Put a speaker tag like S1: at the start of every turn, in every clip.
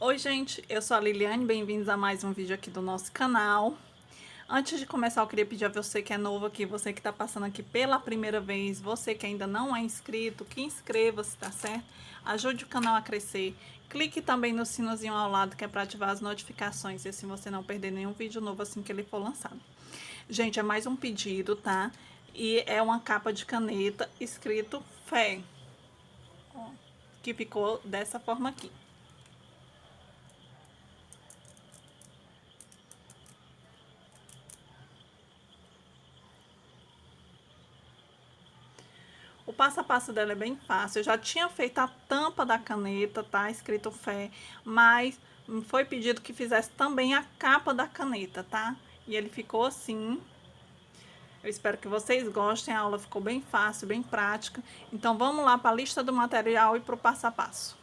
S1: Oi gente, eu sou a Liliane, bem-vindos a mais um vídeo aqui do nosso canal. Antes de começar, eu queria pedir a você que é novo aqui, você que está passando aqui pela primeira vez, você que ainda não é inscrito, que inscreva-se, tá certo? Ajude o canal a crescer. Clique também no sinozinho ao lado, que é para ativar as notificações, e assim você não perder nenhum vídeo novo assim que ele for lançado. Gente, é mais um pedido, tá? E é uma capa de caneta escrito Fé, ó, que ficou dessa forma aqui. O passo a passo dela é bem fácil. Eu já tinha feito a tampa da caneta, tá? Escrito Fé, mas foi pedido que fizesse também a capa da caneta, tá? E ele ficou assim. Eu espero que vocês gostem. A aula ficou bem fácil, bem prática. Então vamos lá para a lista do material e para o passo a passo.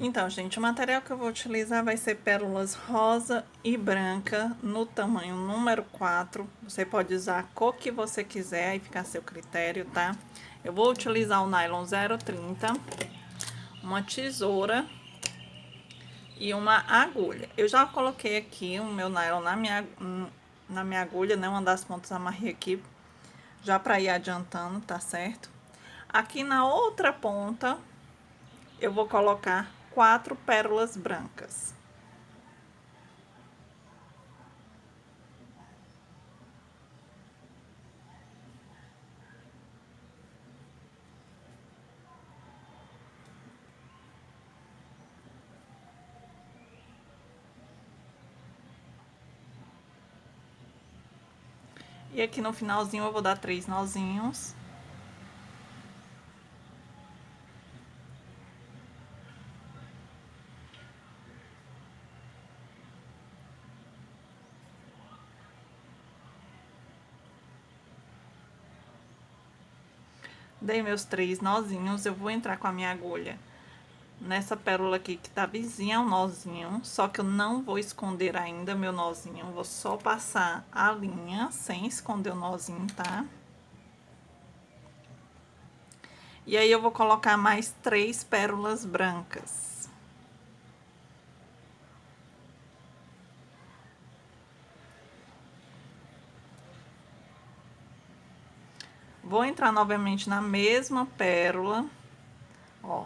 S1: Então, gente, o material que eu vou utilizar vai ser pérolas rosa e branca no tamanho número 4. Você pode usar a cor que você quiser, aí fica a seu critério, tá? Eu vou utilizar o nylon 0,30, uma tesoura e uma agulha. Eu já coloquei aqui o meu nylon na minha agulha, né? Uma das pontas amarrei aqui, já para ir adiantando, tá certo? Aqui na outra ponta, eu vou colocar 4 pérolas brancas. E aqui no finalzinho eu vou dar 3 nozinhos. Dei meus 3 nozinhos, eu vou entrar com a minha agulha nessa pérola aqui que tá vizinha ao nozinho, só que eu não vou esconder ainda meu nozinho, eu vou só passar a linha sem esconder o nozinho, tá? E aí eu vou colocar mais 3 pérolas brancas. Vou entrar novamente na mesma pérola, ó.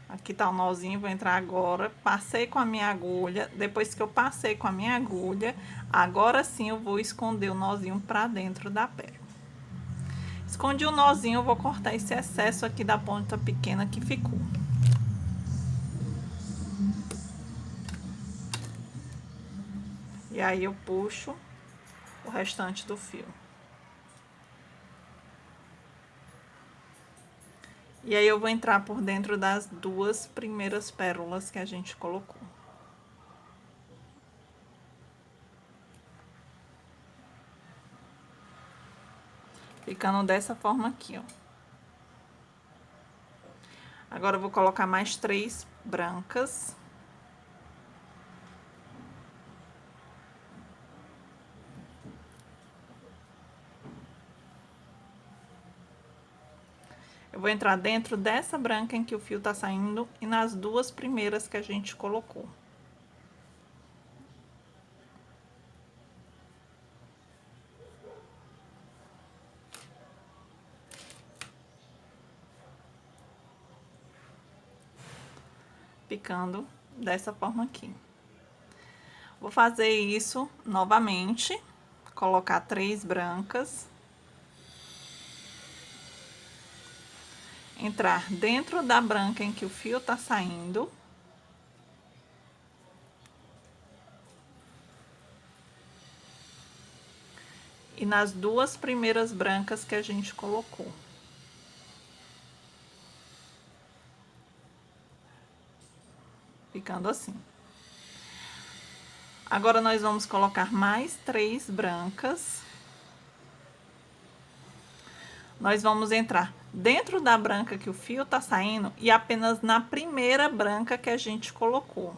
S1: Aqui tá o nozinho, vou entrar agora, passei com a minha agulha, depois que eu passei com a minha agulha, agora sim eu vou esconder o nozinho pra dentro da pérola. Escondi o nozinho, eu vou cortar esse excesso aqui da ponta pequena que ficou. E aí eu puxo o restante do fio. E aí eu vou entrar por dentro das 2 primeiras pérolas que a gente colocou. Ficando dessa forma aqui, ó. Agora eu vou colocar mais 3 brancas. Eu vou entrar dentro dessa branca em que o fio tá saindo e nas 2 primeiras que a gente colocou. Ficando dessa forma aqui. Vou fazer isso novamente, colocar 3 brancas. Entrar dentro da branca em que o fio tá saindo. E nas 2 primeiras brancas que a gente colocou. Ficando assim. Agora, nós vamos colocar mais 3 brancas. Nós vamos entrar dentro da branca que o fio tá saindo e apenas na primeira branca que a gente colocou.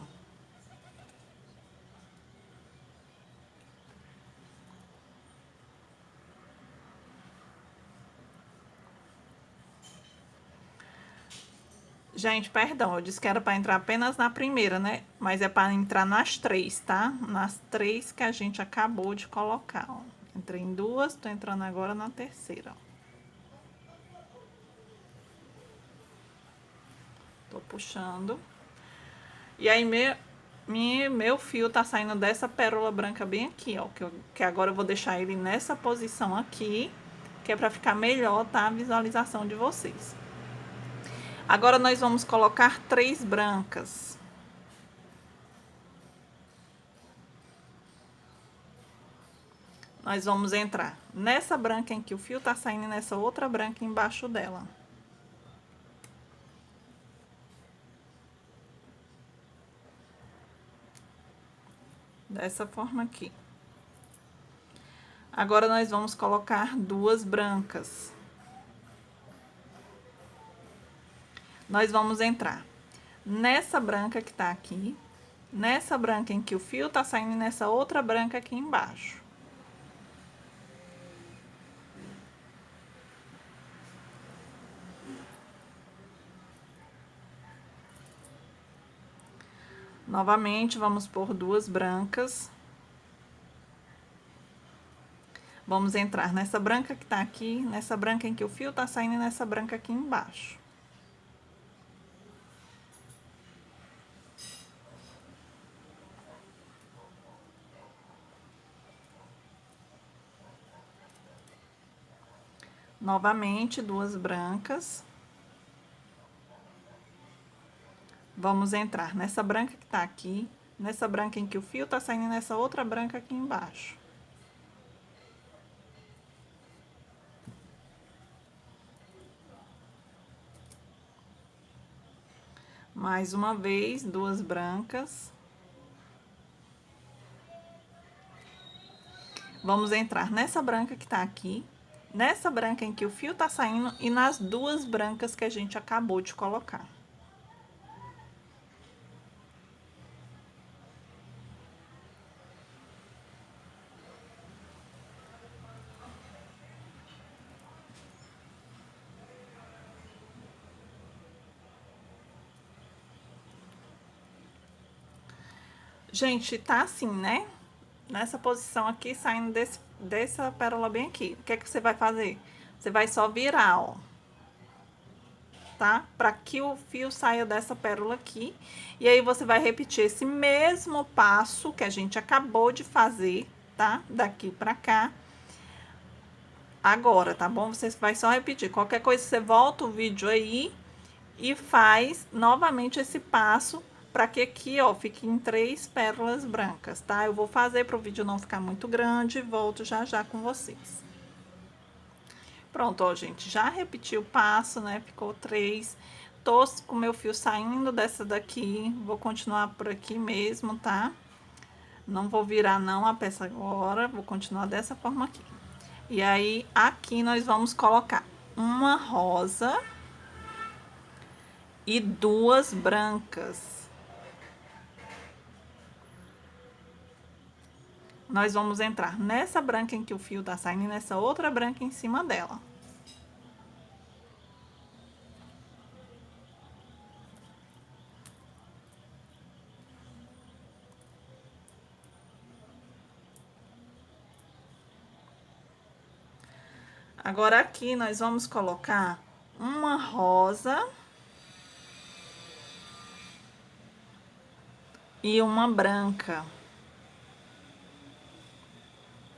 S1: Gente, perdão, eu disse que era para entrar apenas na primeira, né? Mas é para entrar nas três, tá? Nas três que a gente acabou de colocar, ó. Entrei em duas, tô entrando agora na terceira, ó. Tô puxando. E aí, meu fio tá saindo dessa pérola branca bem aqui, ó. Que agora eu vou deixar ele nessa posição aqui, que é para ficar melhor, tá? A visualização de vocês. Agora, nós vamos colocar 3 brancas. Nós vamos entrar nessa branca em que o fio tá saindo e nessa outra branca embaixo dela. Dessa forma aqui. Agora, nós vamos colocar 2 brancas. Nós vamos entrar nessa branca que tá aqui, nessa branca em que o fio tá saindo e nessa outra branca aqui embaixo. Novamente, vamos pôr 2 brancas. Vamos entrar nessa branca que tá aqui, nessa branca em que o fio tá saindo e nessa branca aqui embaixo. Novamente, 2 brancas. Vamos entrar nessa branca que tá aqui, nessa branca em que o fio tá saindo e nessa outra branca aqui embaixo. Mais uma vez, 2 brancas. Vamos entrar nessa branca que tá aqui, nessa branca em que o fio tá saindo e nas 2 brancas que a gente acabou de colocar. Gente, tá assim, né? Nessa posição aqui, saindo dessa pérola bem aqui. O que é que você vai fazer? Você vai só virar, ó. Tá? Para que o fio saia dessa pérola aqui. E aí, você vai repetir esse mesmo passo que a gente acabou de fazer, tá? Daqui pra cá. Agora, tá bom? Você vai só repetir. Qualquer coisa, você volta o vídeo aí e faz novamente esse passo para que aqui, ó, fiquem 3 pérolas brancas, tá? Eu vou fazer para o vídeo não ficar muito grande e volto já já com vocês. Pronto, ó, gente, já repeti o passo, né? Ficou 3. Tô com meu fio saindo dessa daqui, vou continuar por aqui mesmo, tá? Não vou virar não a peça agora, vou continuar dessa forma aqui. E aí, aqui nós vamos colocar uma rosa e 2 brancas. Nós vamos entrar nessa branca em que o fio tá saindo e nessa outra branca em cima dela. Agora, aqui nós vamos colocar uma rosa e uma branca.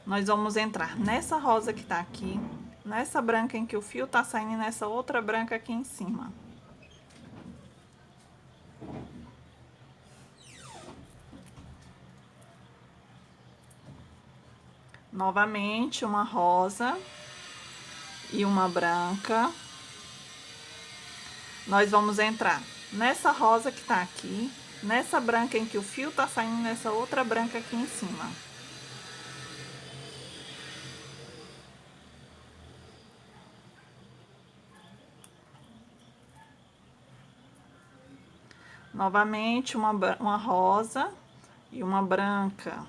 S1: Nós vamos entrar nessa rosa que tá aqui, nessa branca em que o fio tá saindo e nessa outra branca aqui em cima. Novamente, uma rosa e uma branca. Nós vamos entrar nessa rosa que tá aqui, nessa branca em que o fio tá saindo, nessa outra branca aqui em cima. Novamente, uma rosa e uma branca.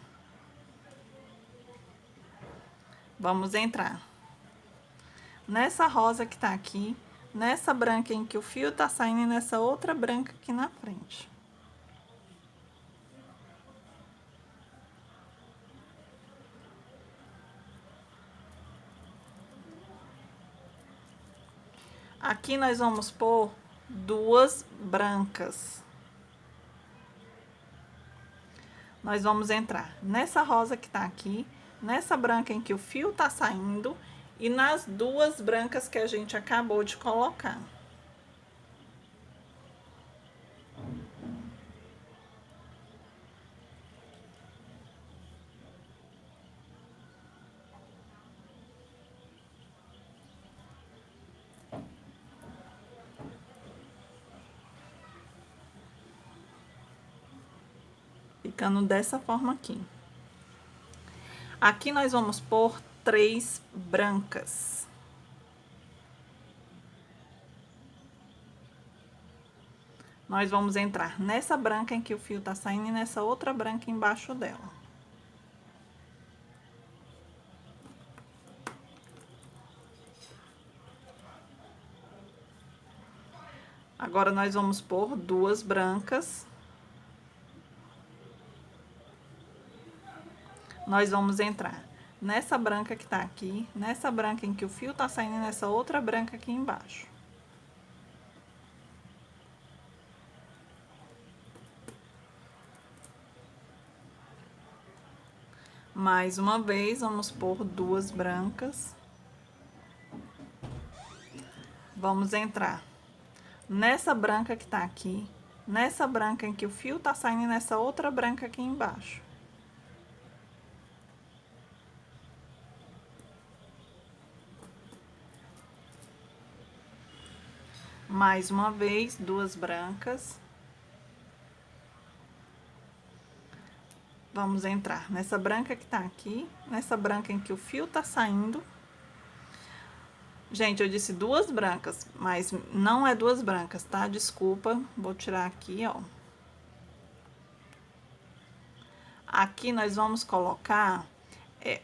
S1: Vamos entrar nessa rosa que tá aqui, nessa branca em que o fio tá saindo e nessa outra branca aqui na frente. Aqui nós vamos pôr duas brancas. Nós vamos entrar nessa rosa que tá aqui, nessa branca em que o fio tá saindo e nas duas brancas que a gente acabou de colocar. Ficando dessa forma aqui. Aqui nós vamos pôr 3 brancas. Nós vamos entrar nessa branca em que o fio tá saindo e nessa outra branca embaixo dela. Agora, nós vamos pôr duas brancas. Nós vamos entrar nessa branca que tá aqui, nessa branca em que o fio tá saindo e nessa outra branca aqui embaixo. Mais uma vez, vamos pôr duas brancas. Vamos entrar nessa branca que tá aqui, nessa branca em que o fio tá saindo e nessa outra branca aqui embaixo. Mais uma vez, duas brancas. Vamos entrar nessa branca que tá aqui, nessa branca em que o fio tá saindo. Gente, eu disse duas brancas, mas não é duas brancas, tá? Desculpa, vou tirar aqui, ó. Aqui nós vamos colocar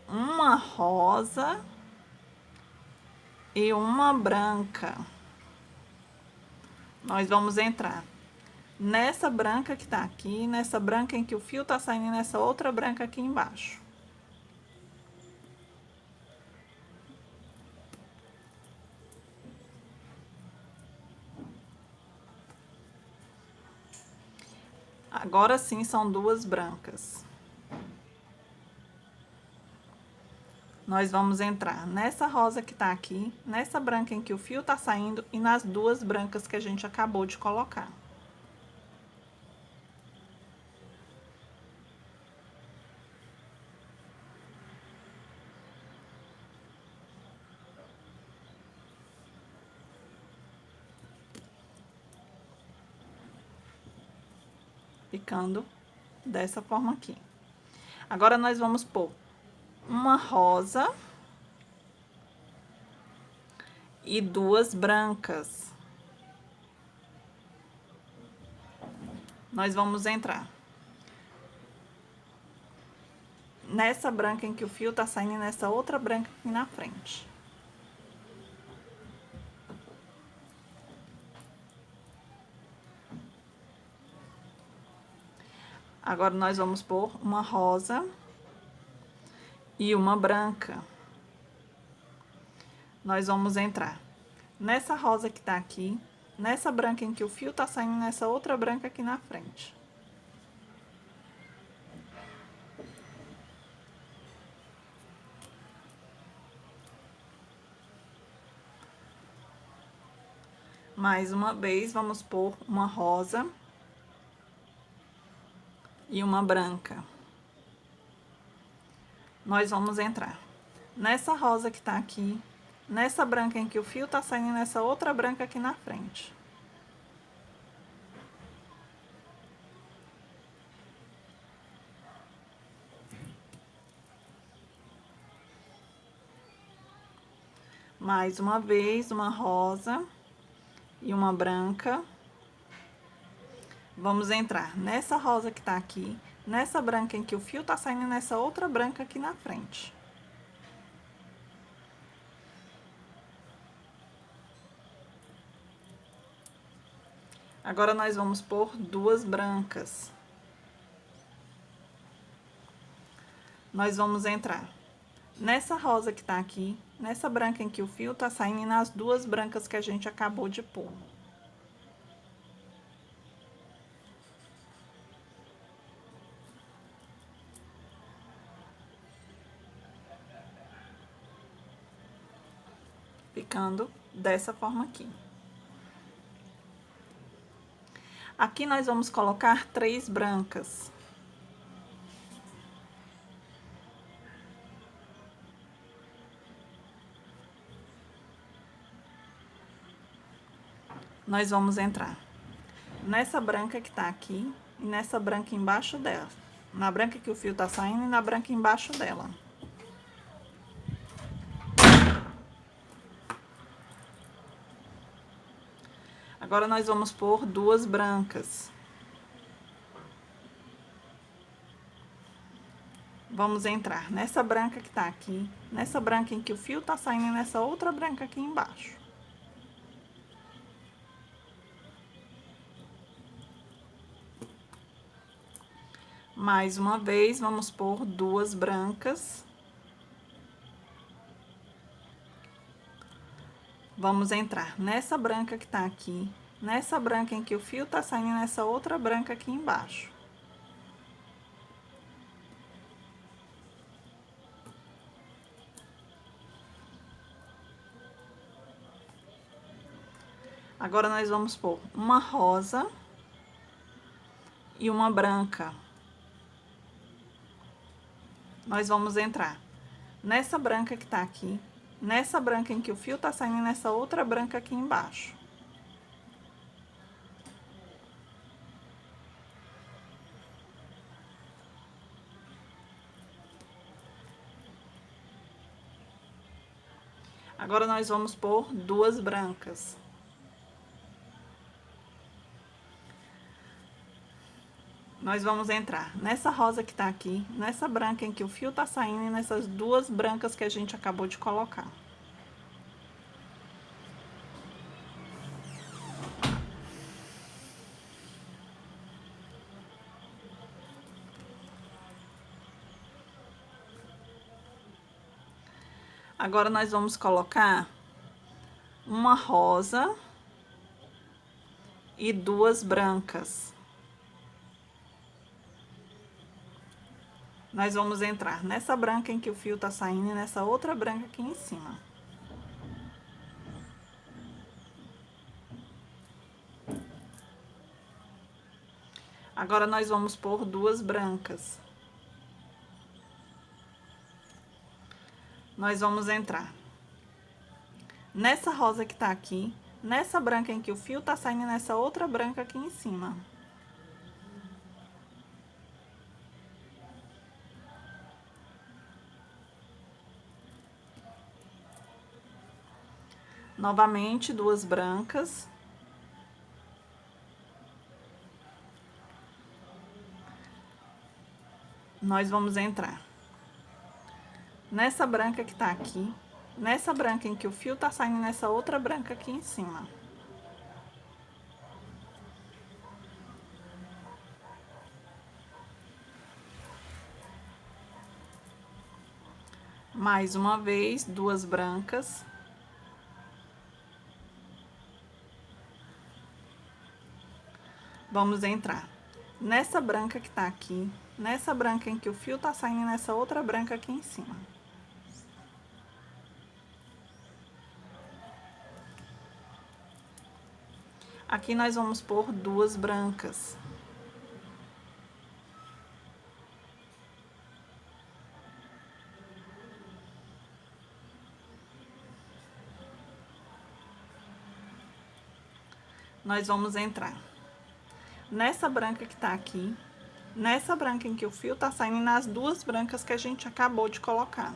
S1: uma rosa e uma branca. Nós vamos entrar nessa branca que tá aqui, nessa branca em que o fio tá saindo e nessa outra branca aqui embaixo. Agora sim são duas brancas. Nós vamos entrar nessa rosa que tá aqui, nessa branca em que o fio tá saindo e nas duas brancas que a gente acabou de colocar. Ficando dessa forma aqui. Agora, nós vamos pôr uma rosa e duas brancas. Nós vamos entrar nessa branca em que o fio tá saindo e nessa outra branca aqui na frente. Agora, nós vamos pôr uma rosa e uma branca. Nós vamos entrar nessa rosa que tá aqui, nessa branca em que o fio tá saindo, nessa outra branca aqui na frente. Mais uma vez, vamos pôr uma rosa e uma branca. Nós vamos entrar nessa rosa que tá aqui, nessa branca em que o fio tá saindo, nessa outra branca aqui na frente. Mais uma vez, uma rosa e uma branca. Vamos entrar nessa rosa que tá aqui, nessa branca em que o fio tá saindo, nessa outra branca aqui na frente. Agora, nós vamos pôr duas brancas. Nós vamos entrar nessa rosa que tá aqui, nessa branca em que o fio tá saindo e nas duas brancas que a gente acabou de pôr. Ficando dessa forma aqui. Aqui nós vamos colocar 3 brancas. Nós vamos entrar nessa branca que tá aqui e nessa branca embaixo dela. Na branca que o fio tá saindo e na branca embaixo dela. Agora, nós vamos pôr duas brancas. Vamos entrar nessa branca que tá aqui, nessa branca em que o fio tá saindo e nessa outra branca aqui embaixo. Mais uma vez, vamos pôr duas brancas. Vamos entrar nessa branca que tá aqui, nessa branca em que o fio tá saindo e nessa outra branca aqui embaixo. Agora, nós vamos pôr uma rosa e uma branca. Nós vamos entrar nessa branca que tá aqui, nessa branca em que o fio tá saindo e nessa outra branca aqui embaixo. Agora, nós vamos pôr duas brancas. Nós vamos entrar nessa rosa que tá aqui, nessa branca em que o fio tá saindo e nessas duas brancas que a gente acabou de colocar. Agora, nós vamos colocar uma rosa e duas brancas. Nós vamos entrar nessa branca em que o fio tá saindo e nessa outra branca aqui em cima. Agora, nós vamos pôr duas brancas. Nós vamos entrar nessa rosa que tá aqui, nessa branca em que o fio tá saindo e nessa outra branca aqui em cima. Novamente, duas brancas. Nós vamos entrar nessa branca que tá aqui, nessa branca em que o fio tá saindo, nessa outra branca aqui em cima. Mais uma vez, duas brancas. Vamos entrar nessa branca que tá aqui, nessa branca em que o fio tá saindo, nessa outra branca aqui em cima. Aqui nós vamos pôr duas brancas. Nós vamos entrar nessa branca que tá aqui, nessa branca em que o fio tá saindo e nas duas brancas que a gente acabou de colocar.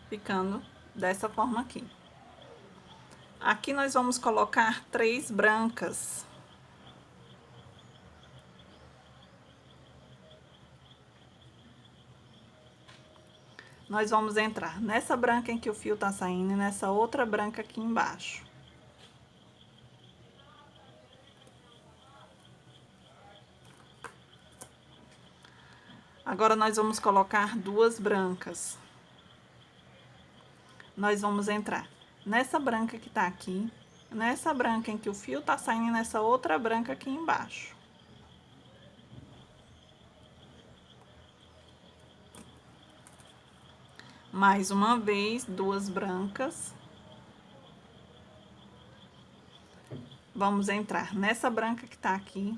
S1: ficando dessa forma aqui. Aqui nós vamos colocar 3 brancas. Nós vamos entrar nessa branca em que o fio tá saindo e nessa outra branca aqui embaixo. Agora, nós vamos colocar 2 brancas. Nós vamos entrar nessa branca que tá aqui, nessa branca em que o fio tá saindo e nessa outra branca aqui embaixo. Mais uma vez, 2 brancas. Vamos entrar nessa branca que tá aqui,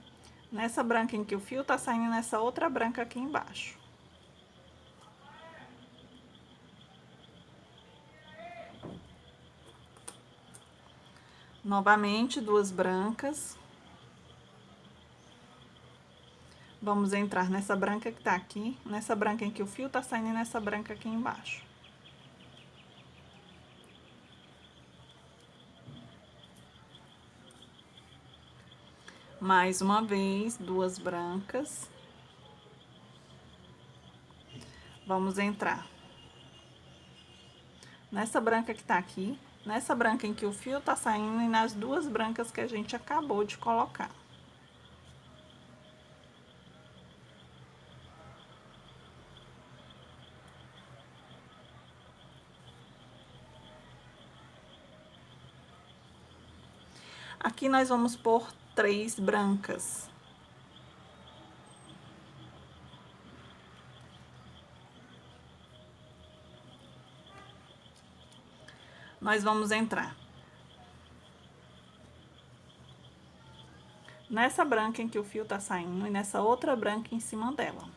S1: nessa branca em que o fio tá saindo e nessa outra branca aqui embaixo. Novamente, 2 brancas. Vamos entrar nessa branca que tá aqui, nessa branca em que o fio tá saindo e nessa branca aqui embaixo. Mais uma vez, 2 brancas. Vamos entrar nessa branca que tá aqui, nessa branca em que o fio tá saindo e nas 2 brancas que a gente acabou de colocar. Aqui nós vamos pôr 3 brancas. Nós vamos entrar nessa branca em que o fio tá saindo e nessa outra branca em cima dela.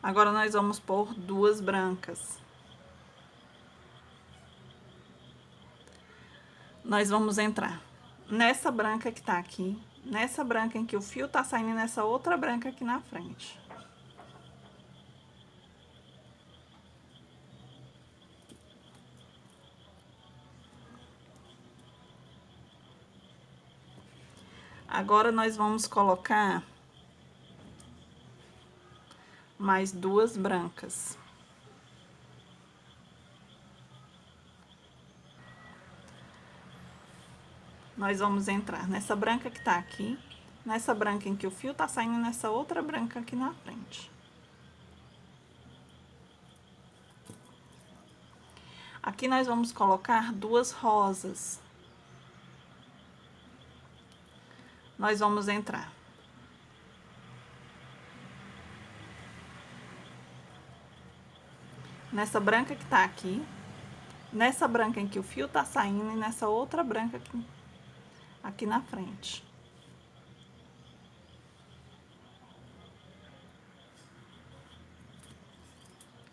S1: Agora, nós vamos pôr 2 brancas. Nós vamos entrar nessa branca que tá aqui, nessa branca em que o fio tá saindo e nessa outra branca aqui na frente. Agora, nós vamos colocar mais 2 brancas. Nós vamos entrar nessa branca que tá aqui, nessa branca em que o fio tá saindo e nessa outra branca aqui na frente. Aqui nós vamos colocar 2 rosas. Nós vamos entrar nessa branca que tá aqui, nessa branca em que o fio tá saindo e nessa outra branca aqui na frente.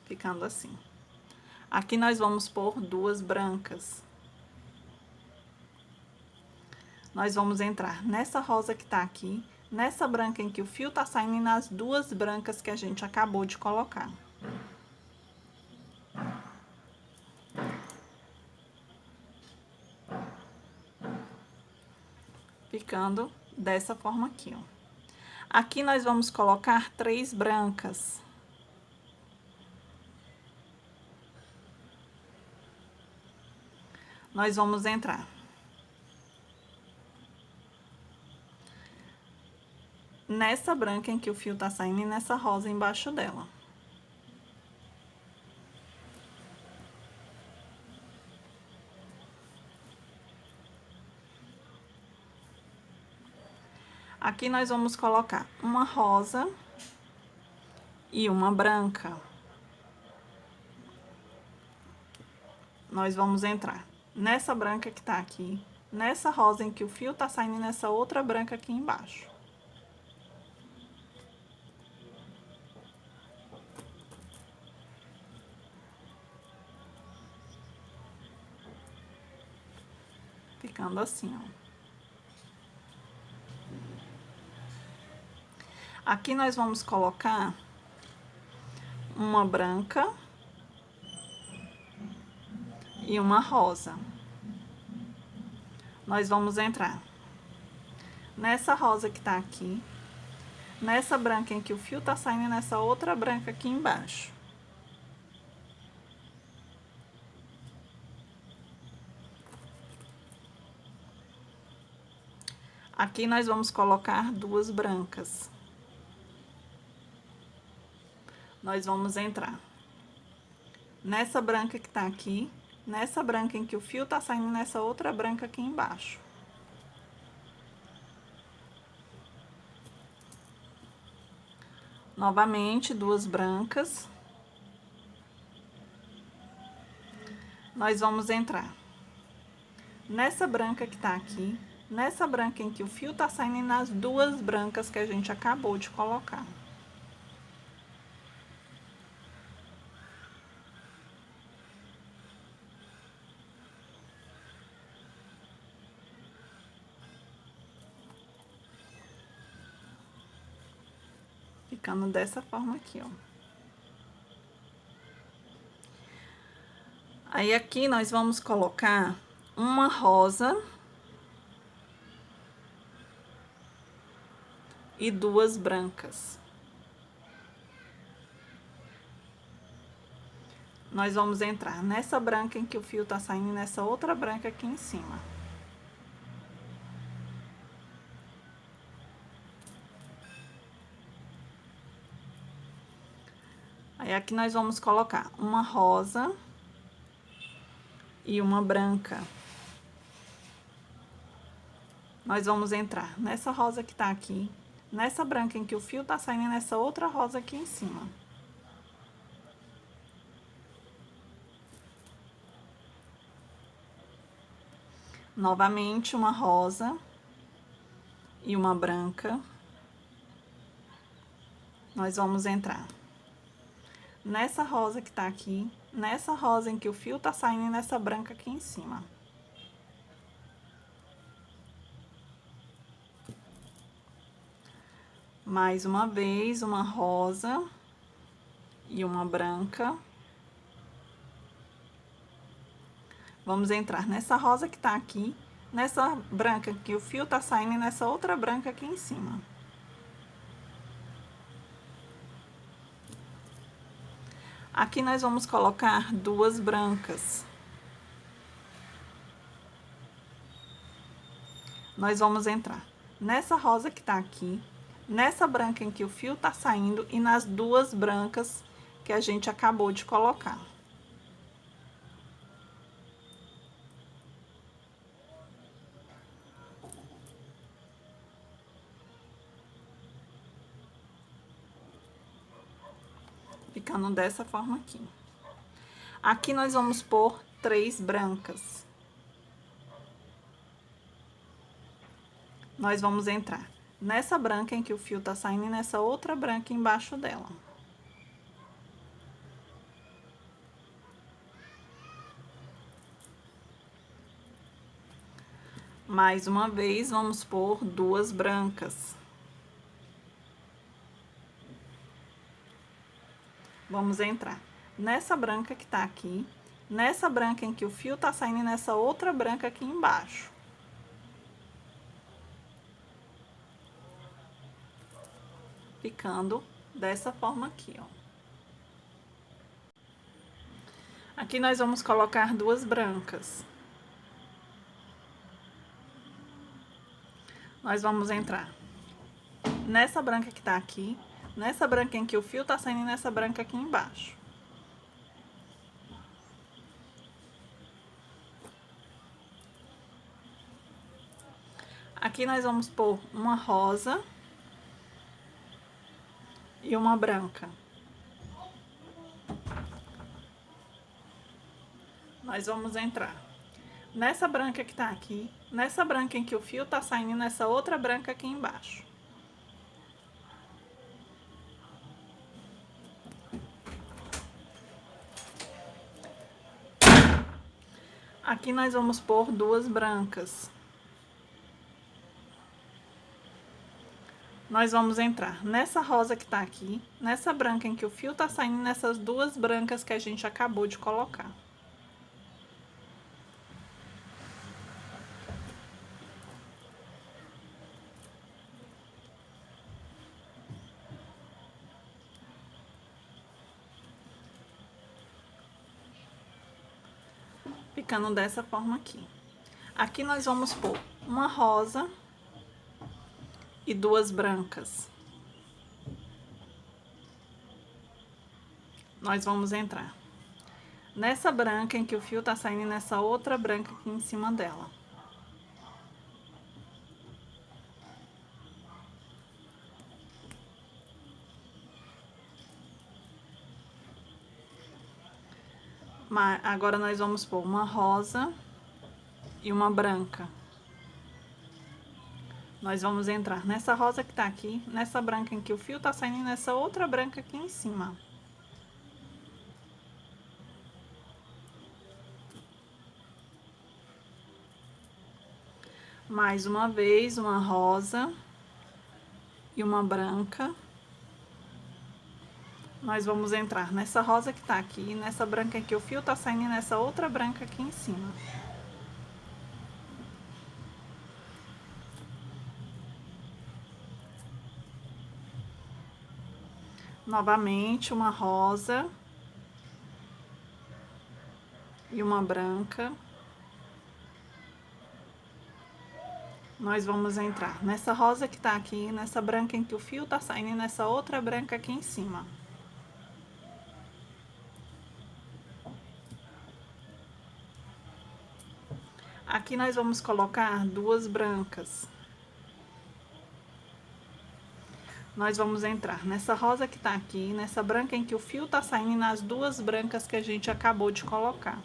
S1: Ficando assim. Aqui nós vamos pôr 2 brancas. Nós vamos entrar nessa rosa que tá aqui, nessa branca em que o fio tá saindo e nas 2 brancas que a gente acabou de colocar. Ficando dessa forma aqui, ó. Aqui nós vamos colocar 3 brancas. Nós vamos entrar nessa branca em que o fio tá saindo e nessa rosa embaixo dela. Aqui nós vamos colocar uma rosa e uma branca. Nós vamos entrar nessa branca que tá aqui, nessa rosa em que o fio tá saindo e nessa outra branca aqui embaixo. Ficando assim, ó. Aqui nós vamos colocar uma branca e uma rosa. Nós vamos entrar nessa rosa que tá aqui, nessa branca em que o fio tá saindo e nessa outra branca aqui embaixo. Aqui nós vamos colocar duas brancas. Nós vamos entrar nessa branca que tá aqui, nessa branca em que o fio tá saindo, nessa outra branca aqui embaixo. Novamente, duas brancas. Nós vamos entrar nessa branca que tá aqui, nessa branca em que o fio tá saindo e nas duas brancas que a gente acabou de colocar. Ficando dessa forma aqui, ó. Aí, aqui nós vamos colocar uma rosa e duas brancas. Nós vamos entrar nessa branca em que o fio tá saindo e nessa outra branca aqui em cima. Aí, aqui nós vamos colocar uma rosa e uma branca. Nós vamos entrar nessa rosa que tá aqui, nessa branca em que o fio tá saindo e nessa outra rosa aqui em cima. Novamente, uma rosa e uma branca. Nós vamos entrar nessa rosa que tá aqui, nessa rosa em que o fio tá saindo e nessa branca aqui em cima. Mais uma vez, uma rosa e uma branca. Vamos entrar nessa rosa que tá aqui, nessa branca que o fio tá saindo e nessa outra branca aqui em cima. Aqui nós vamos colocar duas brancas. Nós vamos entrar nessa rosa que tá aqui, nessa branca em que o fio tá saindo e nas duas brancas que a gente acabou de colocar. Ficando dessa forma aqui. Aqui nós vamos pôr três brancas. Nós vamos entrar nessa branca em que o fio tá saindo e nessa outra branca embaixo dela. Mais uma vez, vamos pôr duas brancas. Vamos entrar nessa branca que tá aqui, nessa branca em que o fio tá saindo e nessa outra branca aqui embaixo. Ficando dessa forma aqui, ó. Aqui nós vamos colocar duas brancas. Nós vamos entrar nessa branca que tá aqui, nessa branca em que o fio tá saindo e nessa branca aqui embaixo. Aqui nós vamos pôr uma rosa e uma branca. Nós vamos entrar nessa branca que tá aqui, nessa branca em que o fio tá saindo e nessa outra branca aqui embaixo. Aqui nós vamos pôr duas brancas. nós vamos entrar nessa rosa que tá aqui, nessa branca em que o fio tá saindo, nessas duas brancas que a gente acabou de colocar. Ficando dessa forma aqui. Aqui nós vamos pôr uma rosa e duas brancas. Nós vamos entrar nessa branca em que o fio tá saindo, nessa outra branca aqui em cima dela. Agora nós vamos pôr uma rosa e uma branca. Nós vamos entrar nessa rosa que tá aqui, nessa branca em que o fio tá saindo, nessa outra branca aqui em cima. Mais uma vez, uma rosa e uma branca. Nós vamos entrar nessa rosa que tá aqui, nessa branca em que o fio tá saindo, nessa outra branca aqui em cima. Novamente, uma rosa e uma branca. Nós vamos entrar nessa rosa que tá aqui, nessa branca em que o fio tá saindo, nessa outra branca aqui em cima. Aqui nós vamos colocar duas brancas. Nós vamos entrar nessa rosa que tá aqui, nessa branca em que o fio tá saindo, e nas duas brancas que a gente acabou de colocar.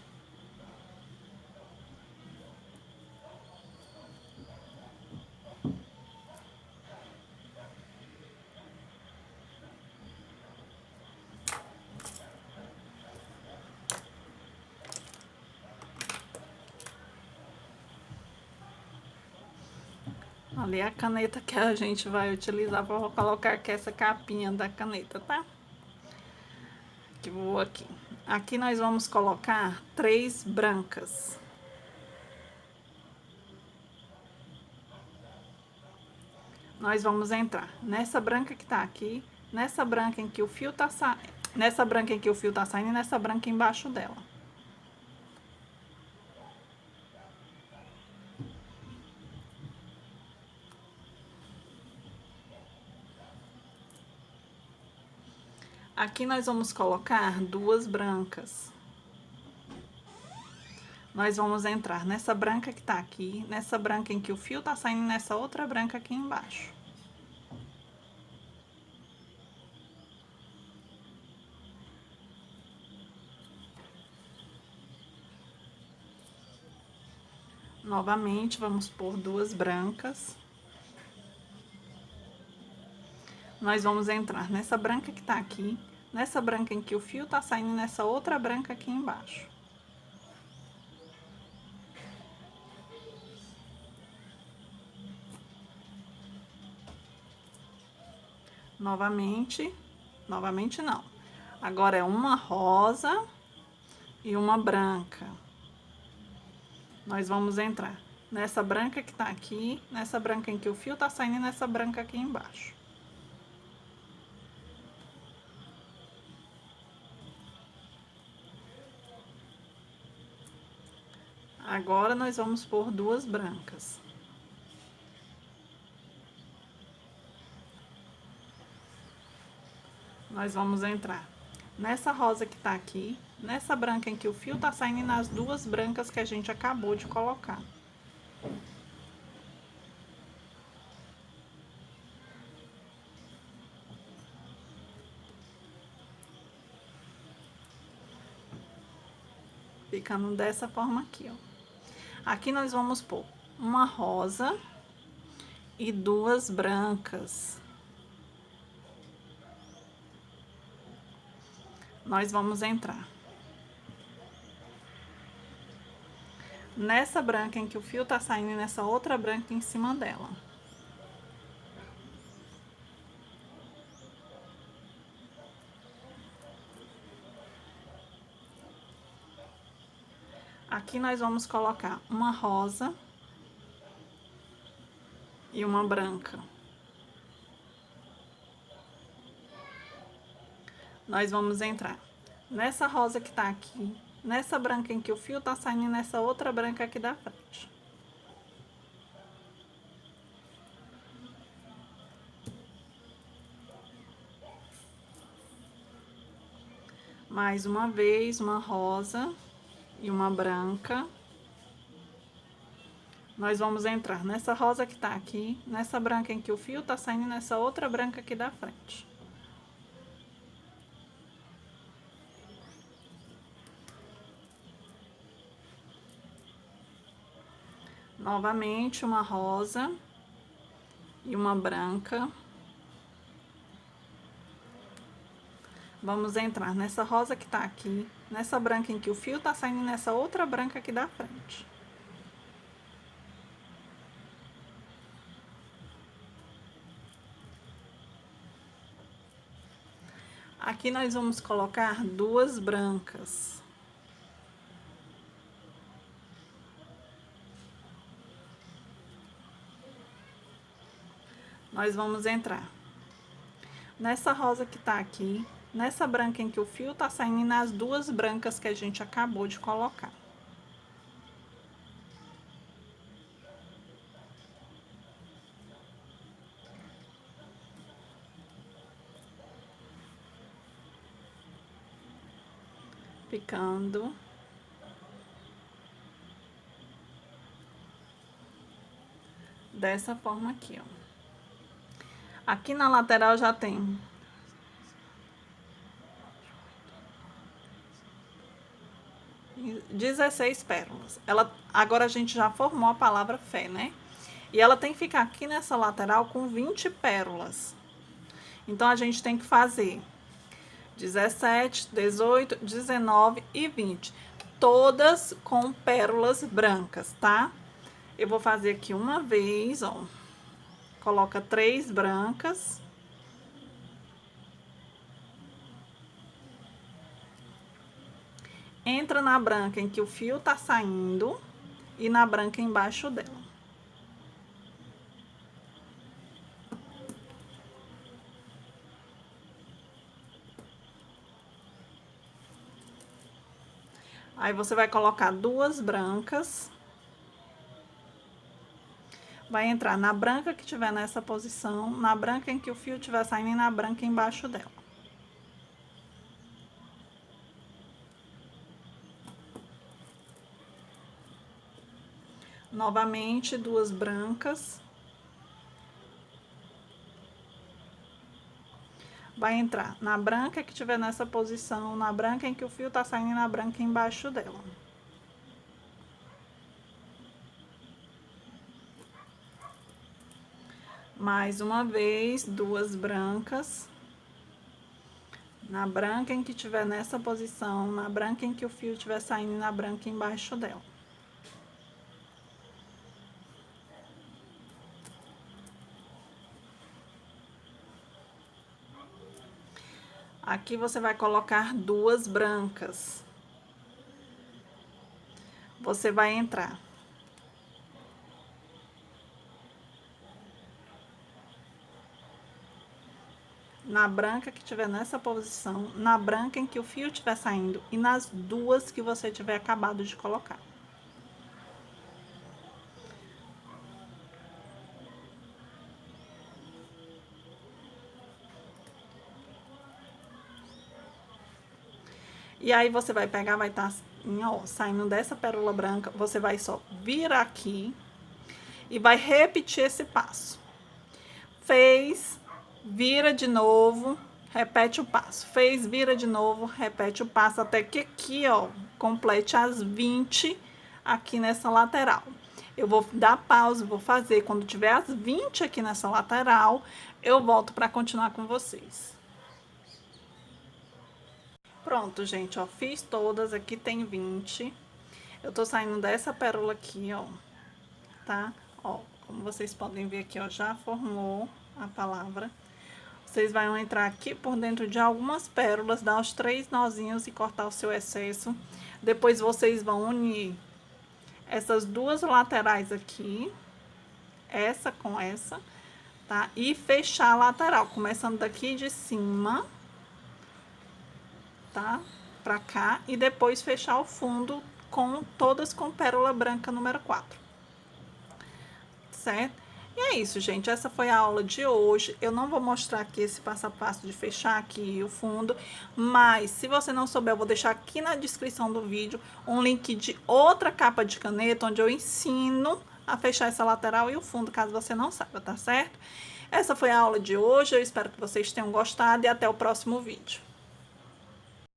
S1: Ali é a caneta que a gente vai utilizar para colocar aqui essa capinha da caneta, tá? Que vou aqui. Aqui nós vamos colocar 3 brancas. Nós vamos entrar nessa branca que tá aqui, nessa branca em que o fio tá saindo, nessa branca em que o fio tá saindo e nessa branca embaixo dela. Aqui nós vamos colocar duas brancas. Nós vamos entrar nessa branca que tá aqui, nessa branca em que o fio tá saindo, nessa outra branca aqui embaixo. Novamente, vamos pôr duas brancas. Nós vamos entrar nessa branca que tá aqui, nessa branca em que o fio tá saindo, nessa outra branca aqui embaixo. Novamente não. Agora é uma rosa e uma branca. Nós vamos entrar nessa branca que tá aqui, nessa branca em que o fio tá saindo e nessa branca aqui embaixo. Agora nós vamos pôr duas brancas. Nós vamos entrar nessa rosa que tá aqui, nessa branca em que o fio tá saindo e nas duas brancas que a gente acabou de colocar. Ficando dessa forma aqui, ó. Aqui nós vamos pôr uma rosa e duas brancas. Nós vamos entrar nessa branca em que o fio tá saindo e nessa outra branca em cima dela. Aqui nós vamos colocar uma rosa e uma branca. Nós vamos entrar nessa rosa que tá aqui, nessa branca em que o fio tá saindo, nessa outra branca aqui da frente. Mais uma vez, uma rosa e uma branca. Nós vamos entrar nessa rosa que tá aqui, nessa branca em que o fio tá saindo, nessa outra branca aqui da frente. Novamente, uma rosa e uma branca. Vamos entrar nessa rosa que tá aqui, nessa branca em que o fio tá saindo, nessa outra branca aqui da frente. Aqui nós vamos colocar duas brancas. Nós vamos entrar nessa rosa que tá aqui, nessa branca em que o fio tá saindo e nas duas brancas que a gente acabou de colocar. Ficando dessa forma aqui, ó. Aqui na lateral já tem 16 pérolas. Agora a gente já formou a palavra fé, né? E ela tem que ficar aqui nessa lateral com 20 pérolas. Então a gente tem que fazer 17, 18, 19 e 20. Todas com pérolas brancas, tá? Eu vou fazer aqui uma vez, ó. Coloca 3 brancas. Entra na branca em que o fio tá saindo e na branca embaixo dela. Aí você vai colocar duas brancas. Vai entrar na branca que tiver nessa posição, na branca em que o fio tiver saindo e na branca embaixo dela. Novamente, duas brancas. Vai entrar na branca que tiver nessa posição, na branca em que o fio tá saindo e na branca embaixo dela. Mais uma vez, duas brancas. Na branca em que tiver nessa posição, na branca em que o fio tiver saindo e na branca embaixo dela. Aqui você vai colocar duas brancas. Você vai entrar na branca que tiver nessa posição, na branca em que o fio estiver saindo e nas duas que você tiver acabado de colocar. E aí você vai pegar, vai estar assim, ó, saindo dessa pérola branca, você vai só virar aqui e vai repetir esse passo. Fez, vira de novo, repete o passo. Fez, vira de novo, repete o passo até que aqui, ó, complete as 20 aqui nessa lateral. Eu vou dar pausa, vou fazer quando tiver as 20 aqui nessa lateral, eu volto para continuar com vocês. Pronto, gente, ó, fiz todas, aqui tem 20. Eu tô saindo dessa pérola aqui, ó, tá? Ó, como vocês podem ver aqui, ó, já formou a palavra. Vocês vão entrar aqui por dentro de algumas pérolas, dar os 3 nozinhos e cortar o seu excesso. Depois vocês vão unir essas duas laterais aqui, essa com essa, tá? E fechar a lateral, começando daqui de cima, tá? Pra cá, e depois fechar o fundo com todas com pérola branca número 4. Certo? E é isso, gente. Essa foi a aula de hoje. Eu não vou mostrar aqui esse passo a passo de fechar aqui o fundo, mas se você não souber, eu vou deixar aqui na descrição do vídeo um link de outra capa de caneta, onde eu ensino a fechar essa lateral e o fundo, caso você não saiba, tá certo? Essa foi a aula de hoje. Eu espero que vocês tenham gostado e até o próximo vídeo.